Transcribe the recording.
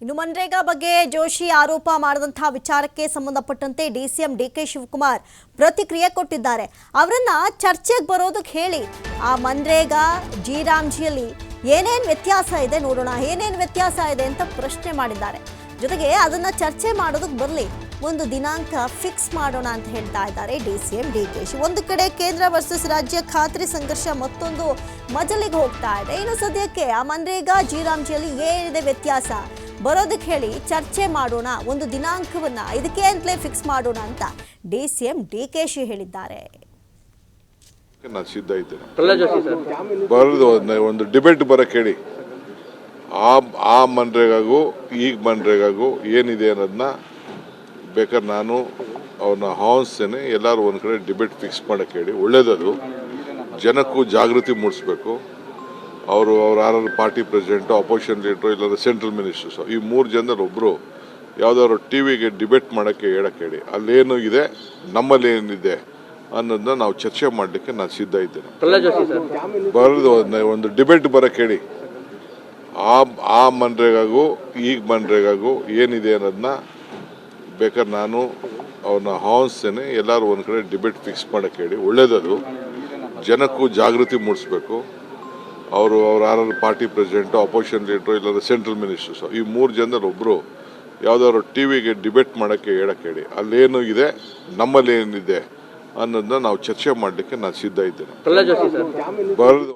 ಇನ್ನು ಮನ್ರೇಗಾ ಬಗ್ಗೆ ಜೋಶಿ ಆರೋಪ ಮಾಡಿದಂತಹ ವಿಚಾರಕ್ಕೆ ಸಂಬಂಧಪಟ್ಟಂತೆ ಡಿಸಿಎಂ ಡಿಕೆ ಶಿವಕುಮಾರ್ ಪ್ರತಿಕ್ರಿಯೆ ಕೊಟ್ಟಿದ್ದಾರೆ. ಅವರನ್ನ ಚರ್ಚೆಗೆ ಬರೋದಕ್ಕೆ ಹೇಳಿ. ಆ ಮನ್ರೇಗಾ ಜಿರಾಮ್ಜಿಯಲ್ಲಿ ಏನೇನು ವ್ಯತ್ಯಾಸ ಇದೆ ನೋಡೋಣ, ಏನೇನು ವ್ಯತ್ಯಾಸ ಇದೆ ಅಂತ ಪ್ರಶ್ನೆ ಮಾಡಿದ್ದಾರೆ. ಜೊತೆಗೆ ಅದನ್ನ ಚರ್ಚೆ ಮಾಡೋದಕ್ಕೆ ಬರಲಿ, ಒಂದು ದಿನಾಂಕ ಫಿಕ್ಸ್ ಮಾಡೋಣ ಅಂತ ಹೇಳ್ತಾ ಇದ್ದಾರೆ ಡಿಸಿಎಂ ಡಿಕೆ. ಒಂದು ಕಡೆ ಕೇಂದ್ರ ವರ್ಸಸ್ ರಾಜ್ಯ ಖಾತ್ರಿ ಸಂಘರ್ಷ ಮತ್ತೊಂದು ಮಜಲಿಗೆ ಹೋಗ್ತಾ ಇದೆ. ಇನ್ನು ಸದ್ಯಕ್ಕೆ ಆ ಮನ್ರೇಗಾ ಜಿರಾಮ್ಜಿಯಲ್ಲಿ ಏನಿದೆ ವ್ಯತ್ಯಾಸ ಬರೋದಕ್ಕೆ ಹೇಳಿ, ಚರ್ಚೆ ಮಾಡೋಣ, ಒಂದು ದಿನಾಂಕವನ್ನ ಇದಕ್ಕೆ ಅಂತಲೇ ಫಿಕ್ಸ್ ಮಾಡೋಣ ಅಂತ ಡಿಸಿಎಂ ಡಿಕೆಶಿ ಹೇಳಿದ್ದಾರೆ. ನಾನು ಸಿದ್ಧ ಇದ್ದೇನೆ, ಬರೋದು ಒಂದು ಡಿಬೇಟ್ ಬರಕ್ಕೆ ಹೇಳಿ. ಆ ಮನ್ರೇಗಾಗೂ ಈಗ ಮನ್ರೇಗಾಗೂ ಏನಿದೆ ಅನ್ನೋದನ್ನ ಬೇಕಾದ್ರೆ ನಾನು ಅವ್ರನ್ನ ಆಹ್ವಾನಿಸ್ತೇನೆ. ಎಲ್ಲರೂ ಒಂದು ಕಡೆ ಡಿಬೇಟ್ ಫಿಕ್ಸ್ ಮಾಡಕ್ಕೆ ಹೇಳಿ. ಒಳ್ಳೇದದು, ಜನಕ್ಕೂ ಜಾಗೃತಿ ಮೂಡಿಸ್ಬೇಕು. ಅವರು ಯಾರು ಪಾರ್ಟಿ ಪ್ರೆಸಿಡೆಂಟು, ಅಪೋಸಿಷನ್ ಲೀಡ್ರು, ಇಲ್ಲಾಂದ್ರೆ ಸೆಂಟ್ರಲ್ ಮಿನಿಸ್ಟರ್ಸು, ಈ 3 ಜನದಲ್ಲಿ ಒಬ್ಬರು ಯಾವುದಾದ್ರು ಟಿವಿಗೆ ಡಿಬೇಟ್ ಮಾಡೋಕ್ಕೆ ಹೇಳಕ್ಕೆ ಹೇಳಿ. ಅಲ್ಲೇನು ಇದೆ, ನಮ್ಮಲ್ಲಿ ಏನಿದೆ ಅನ್ನೋದನ್ನ ನಾವು ಚರ್ಚೆ ಮಾಡಲಿಕ್ಕೆ ನಾನು ಸಿದ್ಧ ಇದ್ದೇನೆ. ಬರೋದು ಒಂದು ಡಿಬೇಟ್ ಬರಕ್ಕೆ ಹೇಳಿ. ಆ ಮನ್ರೇಗಾಗೂ ಈಗ ಮನ್ರೇಗಾಗೂ ಏನಿದೆ ಅನ್ನೋದನ್ನ ಬೇಕಾದ್ರೆ ನಾನು ಅವ್ರನ್ನ ಆಹ್ವಾನಿಸ್ತೇನೆ. ಎಲ್ಲರೂ ಒಂದು ಕಡೆ ಡಿಬೇಟ್ ಫಿಕ್ಸ್ ಮಾಡಕ್ಕೆ ಹೇಳಿ. ಒಳ್ಳೇದದು, ಜನಕ್ಕೂ ಜಾಗೃತಿ ಮೂಡಿಸ್ಬೇಕು. ಅವರು ಯಾರು ಪಾರ್ಟಿ ಪ್ರೆಸಿಡೆಂಟು, ಅಪೋಸಿಷನ್ ಲೀಡ್ರು, ಇಲ್ಲಾಂದ್ರೆ ಸೆಂಟ್ರಲ್ ಮಿನಿಸ್ಟರ್ಸು, ಈ 3 ಜನದಲ್ಲಿ ಒಬ್ಬರು ಯಾವುದಾದ್ರು ಟಿವಿಗೆ ಡಿಬೇಟ್ ಮಾಡೋಕ್ಕೆ ಹೇಳಕ್ಕೆ ಹೇಳಿ. ಅಲ್ಲೇನು ಇದೆ, ನಮ್ಮಲ್ಲಿ ಏನಿದೆ ಅನ್ನೋದನ್ನ ನಾವು ಚರ್ಚೆ ಮಾಡಲಿಕ್ಕೆ ನಾನು ಸಿದ್ಧ ಇದ್ದೇನೆ. ಬರೋದು